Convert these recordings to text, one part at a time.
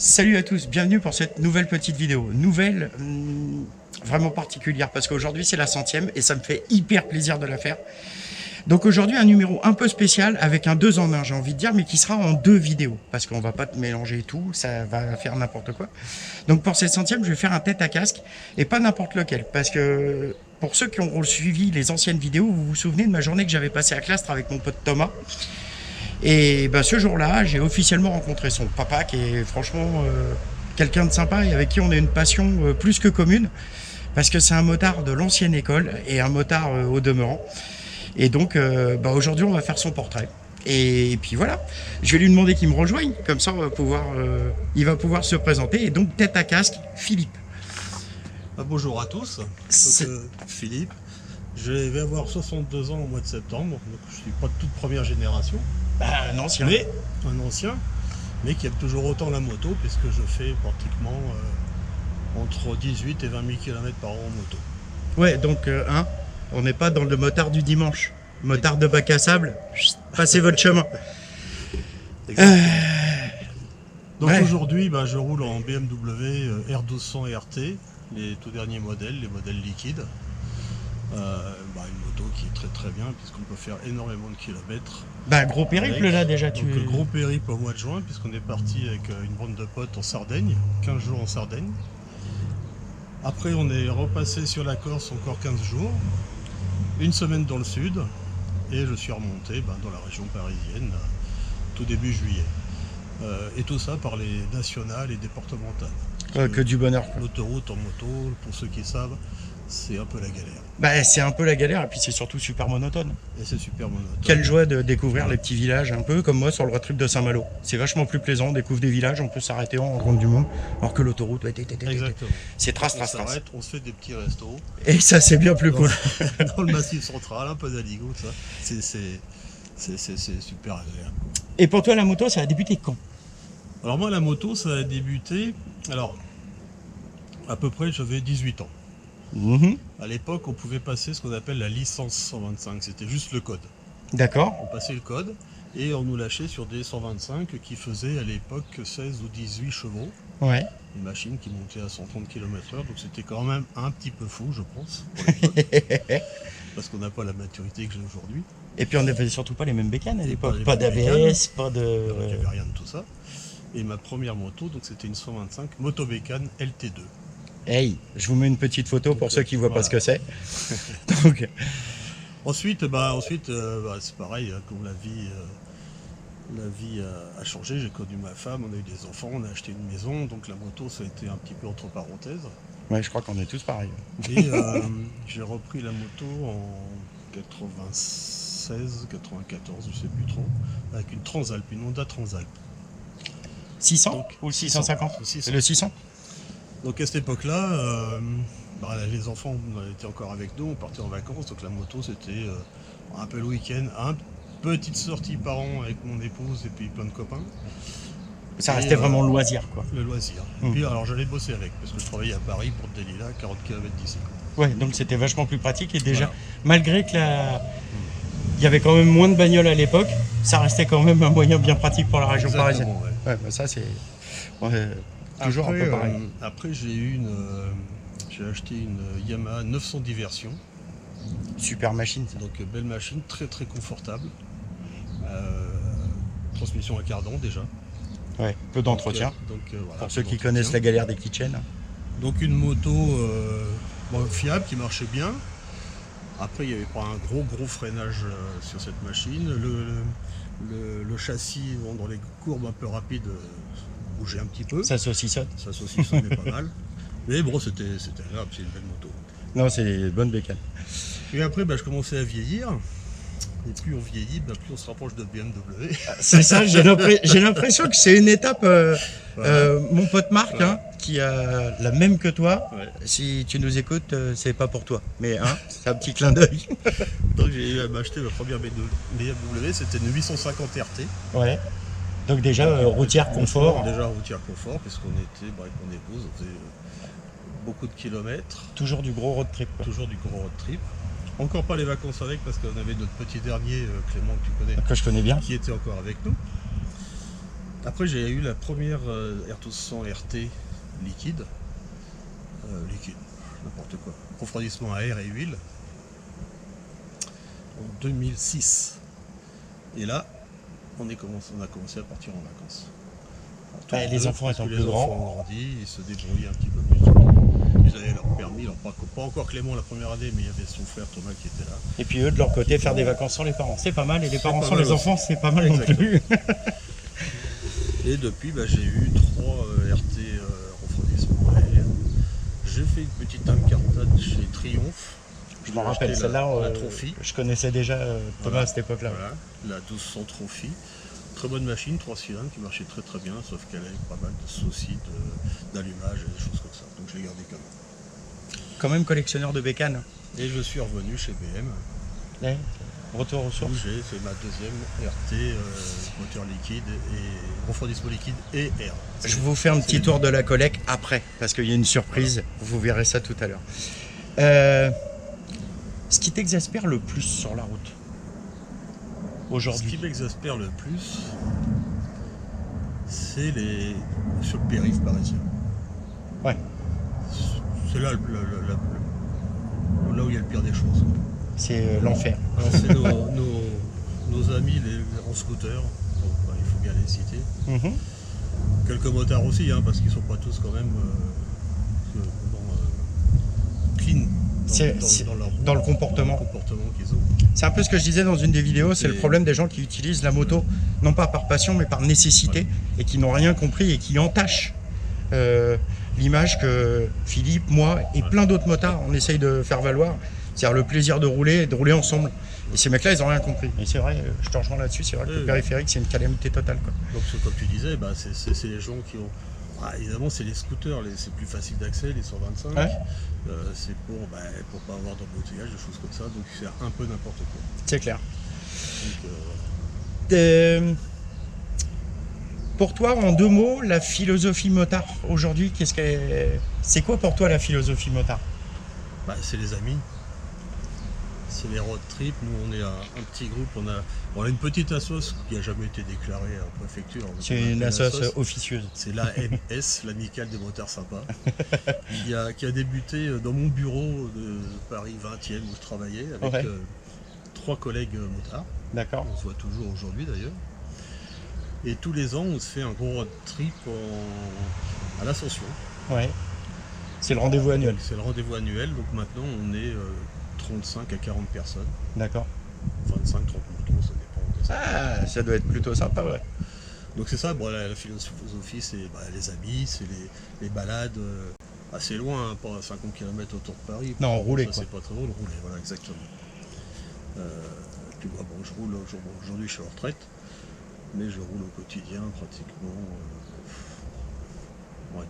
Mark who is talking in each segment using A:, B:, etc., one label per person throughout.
A: Salut à tous, bienvenue pour cette nouvelle petite vidéo. Nouvelle vraiment particulière parce qu'aujourd'hui c'est la 100e et ça me fait hyper plaisir de la faire. Donc aujourd'hui un numéro un peu spécial avec un 2 en 1 j'ai envie de dire, mais qui sera en 2 vidéos parce qu'on va pas mélanger tout, ça va faire n'importe quoi. Donc pour cette 100e je vais faire un tête à casque et pas n'importe lequel parce que pour ceux qui ont suivi les anciennes vidéos, vous vous souvenez de ma journée que j'avais passée à Clastres avec mon pote Thomas. Et ben, ce jour-là, j'ai officiellement rencontré son papa, qui est franchement quelqu'un de sympa et avec qui on a une passion plus que commune, parce que c'est un motard de l'ancienne école et un motard au demeurant. Et donc, aujourd'hui, on va faire son portrait. Et puis voilà, je vais lui demander qu'il me rejoigne, comme ça, il va pouvoir se présenter. Et donc, tête à casque, Philippe.
B: Bonjour à tous, donc, Philippe. Je vais avoir 62 ans au mois de septembre, donc je suis pas de toute première génération.
A: Un ancien.
B: Mais un ancien, mais qui aime toujours autant la moto, puisque je fais pratiquement entre 18 et 20 000 km par an en moto.
A: Ouais, donc on n'est pas dans le motard du dimanche. Motard de bac à sable, passez votre chemin.
B: Donc
A: ouais.
B: Aujourd'hui, je roule en BMW R1200 et RT, les tout derniers modèles, les modèles liquides. Une moto qui est très très bien puisqu'on peut faire énormément de kilomètres.
A: Gros périple là déjà.
B: Donc gros périple au mois de juin puisqu'on est parti avec une bande de potes en Sardaigne, 15 jours en Sardaigne. Après on est repassé sur la Corse encore 15 jours, une semaine dans le sud et je suis remonté dans la région parisienne tout début juillet. Et tout ça par les nationales et départementales.
A: Que du bonheur.
B: L'autoroute en moto, pour ceux qui savent, c'est un peu la galère.
A: C'est un peu la galère et puis c'est surtout super monotone.
B: Et c'est super monotone.
A: Quelle joie de découvrir les petits villages, un peu comme moi sur le road trip de Saint-Malo. C'est vachement plus plaisant, on découvre des villages, on peut s'arrêter en rencontre du monde, alors que l'autoroute,
B: exactement.
A: C'est trace.
B: On s'arrête, on se fait des petits restos.
A: Et ça c'est bien plus cool.
B: Dans le massif central, un peu d'Aligo, ça. C'est super agréable.
A: Et pour toi la moto, ça a débuté quand?
B: Alors moi la moto, ça a débuté, à peu près j'avais 18 ans. À l'époque, on pouvait passer ce qu'on appelle la licence 125, c'était juste le code.
A: D'accord.
B: On passait le code et on nous lâchait sur des 125 qui faisaient à l'époque 16 ou 18 chevaux.
A: Ouais.
B: Une machine qui montait à 130 km/h, donc c'était quand même un petit peu fou, je pense, pour l'époque, parce qu'on n'a pas la maturité que j'ai aujourd'hui.
A: Et puis on n'avait surtout pas les mêmes bécanes à l'époque, pas d'ABS, pas de...
B: Il n'y avait rien de tout ça. Et ma première moto, donc c'était une 125 Motobécane LT2.
A: Hey, je vous mets une petite photo pour ceux qui ne voient pas ce que c'est. Donc...
B: Ensuite, c'est pareil, comme la vie a changé, j'ai connu ma femme, on a eu des enfants, on a acheté une maison, donc la moto ça a été un petit peu entre parenthèses.
A: Ouais, je crois qu'on est tous pareils.
B: Et j'ai repris la moto en 96, 94, je sais plus trop, avec une Transalp, une Honda Transalp.
A: 600
B: donc,
A: ou le 650?
B: 600.
A: Le 600.
B: Donc à cette époque-là, les enfants étaient encore avec nous, on partait en vacances, donc la moto c'était un peu le week-end, une petite sortie par an avec mon épouse et puis plein de copains.
A: Ça restait vraiment le loisir, quoi.
B: Le loisir. Et puis alors j'allais bosser avec, parce que je travaillais à Paris pour Delila, 40 km d'ici.
A: Ouais, donc c'était vachement plus pratique et déjà, malgré que il y avait quand même moins de bagnoles à l'époque, ça restait quand même un moyen bien pratique pour la région parisienne. Ouais, ça c'est toujours un peu pareil.
B: Après j'ai acheté une Yamaha 900 Diversion.
A: Super machine ça.
B: Donc belle machine, très très confortable. Transmission à cardan déjà.
A: Ouais, peu d'entretien. Pour ceux qui connaissent la galère des kitchens.
B: Donc une moto fiable qui marchait bien. Après il n'y avait pas un gros freinage sur cette machine. Le châssis dans les courbes un peu rapides bougeait un petit peu.
A: Ça saucissonne.
B: Ça saucissonnait pas mal. Mais bon, c'était agréable, c'est une belle moto.
A: Non, c'est une bonne bécane.
B: Et après, je commençais à vieillir. Et plus on vieillit, plus on se rapproche de BMW.
A: C'est ça, j'ai l'impression que c'est une étape. Mon pote Marc, qui a la même que toi, si tu nous écoutes, c'est pas pour toi. Mais c'est un petit clin d'œil.
B: Donc j'ai eu à m'acheter ma première BMW, c'était une 850 RT.
A: Ouais. Donc déjà, routière confort.
B: Déjà routière confort, puisqu'on était avec mon épouse, on faisait beaucoup de kilomètres.
A: Toujours du gros road trip.
B: Toujours du gros road trip. Encore pas les vacances avec, parce qu'on avait notre petit dernier, Clément, que tu connais.
A: Que je connais bien.
B: Qui était encore avec nous. Après, j'ai eu la première R1200 RT liquide. Liquide, n'importe quoi. Refroidissement à air et huile. En 2006. Et là, on a commencé à partir en vacances.
A: Ouais, les enfants étant plus grands.
B: Les enfants ont grandi, ils se débrouillaient un petit peu plus. Ils avaient leur permis, pas encore Clément la première année, mais il y avait son frère Thomas qui était là.
A: Et puis eux, de leur côté, faire des vacances sans les parents, c'est pas mal. Et les parents sans
B: mal
A: les
B: aussi.
A: enfants, c'est pas mal non plus.
B: Et depuis, j'ai eu 3 RT refroidissement à air. J'ai fait une petite incartade chez Triomphe.
A: Je m'en rappelle, celle-là,
B: la Trophy.
A: je connaissais déjà Thomas à cette époque-là.
B: Voilà, la 1200 Trophy. Très bonne machine, 3 cylindres qui marchait très très bien, sauf qu'elle avait pas mal de soucis d'allumage et des choses comme ça. Donc je l'ai gardé quand même.
A: Quand même collectionneur de bécanes.
B: Et je suis revenu chez BM.
A: Ouais. Retour aux
B: Où
A: sources.
B: j'ai fait ma deuxième RT, moteur liquide et refroidissement liquide et air.
A: Je vous fais un petit tour de la collecte après, parce qu'il y a une surprise. Vous verrez ça tout à l'heure. Ce qui t'exaspère le plus sur la route
B: Ce
A: aujourd'hui?
B: qui m'exaspère le plus, c'est sur le périph' parisien.
A: Ouais.
B: C'est là, là où il y a le pire des choses.
A: C'est l'enfer.
B: Alors c'est nos amis en scooter, donc, il faut bien les citer. Quelques motards aussi, parce qu'ils sont pas tous quand même clean
A: dans le comportement.
B: Qu'ils ont.
A: C'est un peu ce que je disais dans une des vidéos, c'est le problème des gens qui utilisent la moto, non pas par passion, mais par nécessité, et qui n'ont rien compris et qui entachent l'image que Philippe, moi et plein d'autres motards, on essaye de faire valoir. C'est-à-dire le plaisir de rouler ensemble. Et ces mecs-là, ils n'ont rien compris. Et c'est vrai, je te rejoins là-dessus, c'est vrai que le périphérique, c'est une calamité totale, quoi.
B: Donc, comme tu disais, c'est les gens qui ont... évidemment, c'est les scooters, c'est plus facile d'accès, les 125.
A: Ouais.
B: C'est pour pas avoir d'embouteillage, des choses comme ça. Donc c'est un peu n'importe quoi.
A: C'est clair.
B: Donc,
A: pour toi, en 2 mots, la philosophie motard aujourd'hui, c'est quoi pour toi la philosophie motard?
B: C'est les amis. C'est les road trips. Nous, on est un petit groupe. On a une petite assoce qui n'a jamais été déclarée à la préfecture.
A: C'est une assoce officieuse.
B: C'est l'AMS, l'Amicale des motards sympas, qui a débuté dans mon bureau de Paris 20e où je travaillais avec 3 collègues motards.
A: D'accord.
B: On se voit toujours aujourd'hui d'ailleurs. Et tous les ans, on se fait un gros road trip à l'Ascension.
A: Ouais. C'est le rendez-vous annuel.
B: C'est le rendez-vous annuel. Donc maintenant, on est 35 à 40 personnes.
A: D'accord.
B: 25, 30 motos, ça dépend.
A: Ah, ça doit être plutôt sympa, ouais.
B: Donc c'est ça, la philosophie, c'est les amis, c'est les balades assez loin, pas à 50 km autour de Paris.
A: Non, rouler,
B: ça,
A: quoi.
B: c'est pas très drôle, rouler, voilà, exactement. Puis je roule, aujourd'hui je suis en retraite, mais je roule au quotidien pratiquement,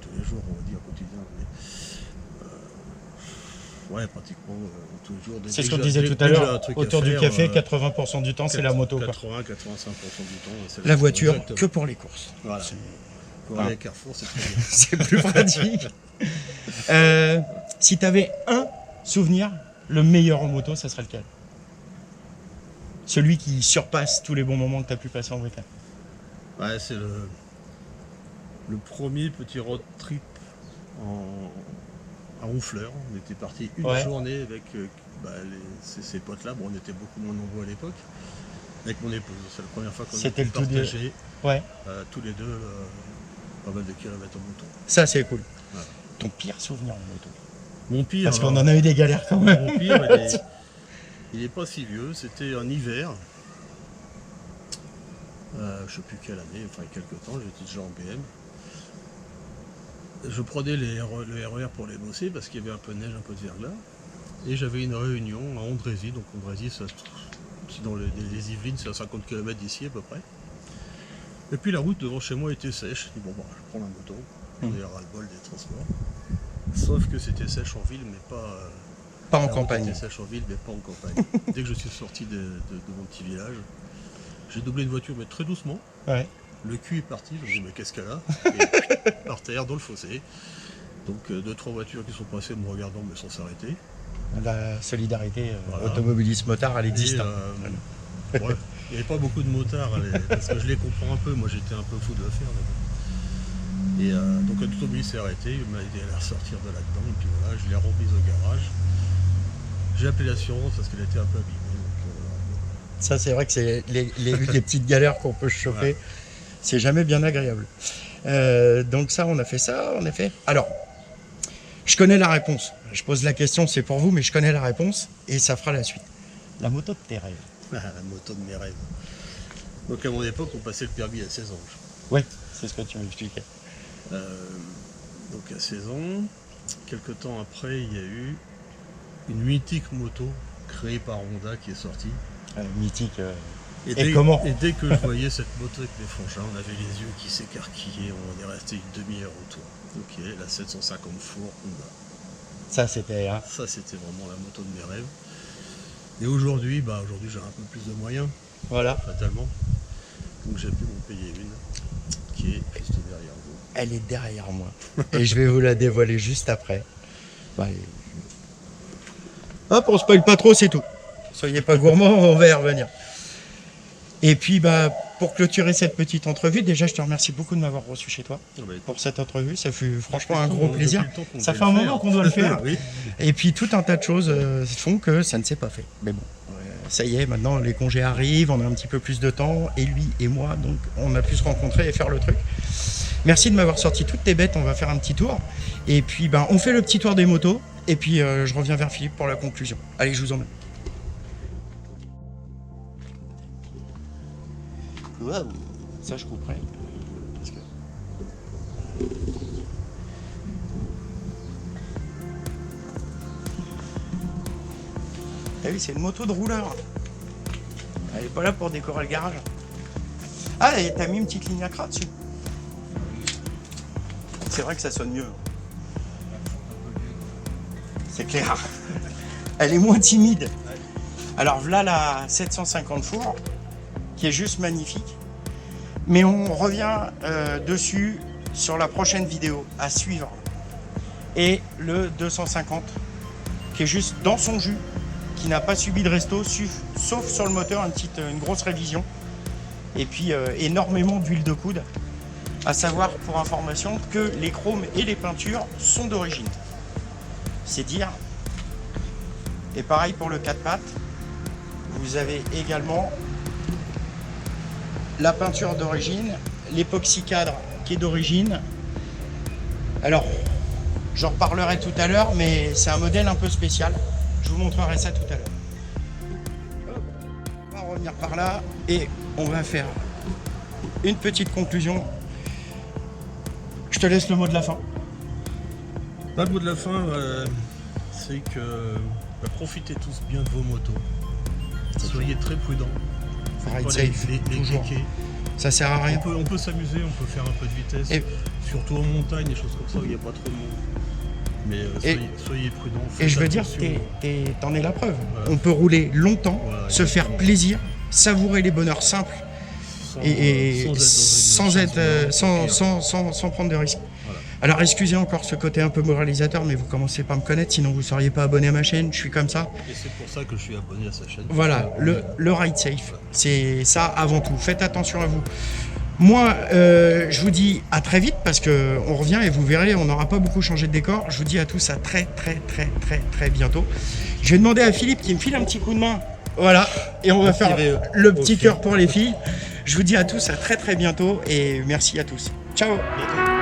B: tous les jours, on va dire quotidien, mais pratiquement tous les jours.
A: C'est ce qu'on disait tout à l'heure, autour du café, 80% du temps c'est la moto. 80-85%
B: du temps.
A: C'est la voiture, exactement. Que pour les courses.
B: Voilà. Pour aller à Carrefour, c'est très bien.
A: C'est plus pratique. Si tu avais un souvenir, le meilleur en moto, ça serait lequel? Celui qui surpasse tous les bons moments que tu as pu passer en week-end.
B: C'est le premier petit road trip à Honfleur. On était parti une journée avec ces potes-là. Bon, on était beaucoup moins nombreux à l'époque. Avec mon épouse. C'est la première fois qu'on a partagé tous les deux pas mal de kilomètres en moto.
A: Ça, c'est cool. Voilà. Ton pire souvenir en moto?
B: Mon pire.
A: Parce qu'on en a eu des galères quand même.
B: Mon pire, il est pas si vieux. C'était un hiver. Je ne sais plus quelle année, enfin quelques temps, j'étais déjà en BM. Je prenais le RER pour les bosser parce qu'il y avait un peu de neige, un peu de verglas. Et j'avais une réunion à Andrézy. Donc Andrézy, c'est dans les Yvelines, c'est à 50 km d'ici à peu près. Et puis la route devant chez moi était sèche. Je dis je prends la moto, on est ras-le-bol des transports. Sauf que c'était sèche en ville, mais pas
A: en campagne.
B: C'était sèche en ville, mais pas en campagne. Dès que je suis sorti de mon petit village, j'ai doublé une voiture, mais très doucement.
A: Ouais.
B: Le cul est parti, je me dis mais qu'est-ce qu'elle a? Et par terre, dans le fossé. Donc 2-3 voitures qui sont passées me regardant, mais sans s'arrêter.
A: La solidarité automobiliste motard, elle existe.
B: Il n'y avait pas beaucoup de motards, parce que je les comprends un peu. Moi, j'étais un peu fou de le faire. Et donc, l'automobile s'est arrêté. Il m'a aidé à la ressortir de là-dedans. Et puis voilà, je l'ai remise au garage. J'ai appelé l'assurance parce qu'elle était un peu abîmée. Donc,
A: Ça, c'est vrai que c'est les petites galères qu'on peut chauffer.
B: Ouais.
A: C'est jamais bien agréable. Donc ça, on a fait ça, on a fait... Alors, je connais la réponse. Je pose la question, c'est pour vous, mais je connais la réponse et ça fera la suite. La moto de tes rêves.
B: la moto de mes rêves. Donc, à mon époque, on passait le permis à 16 ans.
A: Oui, c'est ce que tu m'expliquais.
B: Donc, à 16 ans, quelques temps après, il y a eu une mythique moto créée par Honda qui est sortie.
A: Mythique.
B: Et
A: comment
B: dès que je voyais cette moto avec mes frangins, on avait les yeux qui s'écarquillaient, on est resté une demi-heure autour. Ok, la 750 Four Honda.
A: Ça, c'était... Hein.
B: Ça, c'était vraiment la moto de mes rêves. Et aujourd'hui, aujourd'hui j'ai un peu plus de moyens,
A: Voilà.
B: fatalement. Donc j'ai pu m'en payer une, qui est juste derrière vous.
A: Elle est derrière moi. Et je vais vous la dévoiler juste après. Bah, hop, on spoil pas trop, c'est tout. Soyez pas gourmands, on va y revenir. Et puis, pour clôturer cette petite entrevue, déjà, je te remercie beaucoup de m'avoir reçu chez toi pour cette entrevue. Ça fut franchement un gros plaisir. Ça fait un moment qu'on doit le faire.
B: Oui.
A: Et puis, tout un tas de choses font que ça ne s'est pas fait. Mais bon, ça y est, maintenant, les congés arrivent, on a un petit peu plus de temps, et lui et moi, donc on a pu se rencontrer et faire le truc. Merci de m'avoir sorti toutes tes bêtes, on va faire un petit tour. Et puis, on fait le petit tour des motos, et puis je reviens vers Philippe pour la conclusion. Allez, je vous emmène. Waouh, ça je couperai. Parce que... Ah oui, c'est une moto de rouleur. Elle est pas là pour décorer le garage. Ah, et t'as mis une petite ligne à cras dessus. C'est vrai que ça sonne mieux. C'est clair. Elle est moins timide. Alors voilà la 750 Four, qui est juste magnifique. Mais on revient dessus sur la prochaine vidéo à suivre. Et le 250, qui est juste dans son jus, qui n'a pas subi de resto, sauf sur le moteur, une grosse révision. Et puis énormément d'huile de coude. À savoir, pour information, que les chromes et les peintures sont d'origine. C'est dire. Et pareil pour le 4 pattes. Vous avez également la peinture d'origine, l'époxy cadre qui est d'origine. Alors, j'en reparlerai tout à l'heure, mais c'est un modèle un peu spécial. Je vous montrerai ça tout à l'heure. On va revenir par là et on va faire une petite conclusion. Je te laisse le mot de la fin.
B: Le mot de la fin, c'est que profitez tous bien de vos motos. Soyez très prudents.
A: Ride safe,
B: les
A: toujours.
B: cliquer.
A: Ça sert à rien.
B: On peut s'amuser, on peut faire un peu de vitesse,
A: Et-
B: surtout en montagne, des choses comme ça où il n'y a pas trop de monde. Mais soyez prudents.
A: Et je veux dire, t'en es la preuve. On peut rouler longtemps, se faire plaisir, savourer les bonheurs simples sans prendre de risques.
B: Voilà.
A: Alors excusez encore ce côté un peu moralisateur, mais vous commencez pas à me connaître, sinon vous ne seriez pas abonné à ma chaîne, je suis comme ça.
B: Et c'est pour ça que je suis abonné à sa chaîne.
A: Voilà, le ride safe, c'est ça avant tout. Faites attention à vous. Moi, je vous dis à très vite parce que on revient et vous verrez, on n'aura pas beaucoup changé de décor. Je vous dis à tous à très bientôt. Je vais demander à Philippe qui me file un petit coup de main. Voilà, et on va faire le petit cœur pour les filles. Je vous dis à tous à très bientôt et merci à tous. Ciao.
B: Bientôt.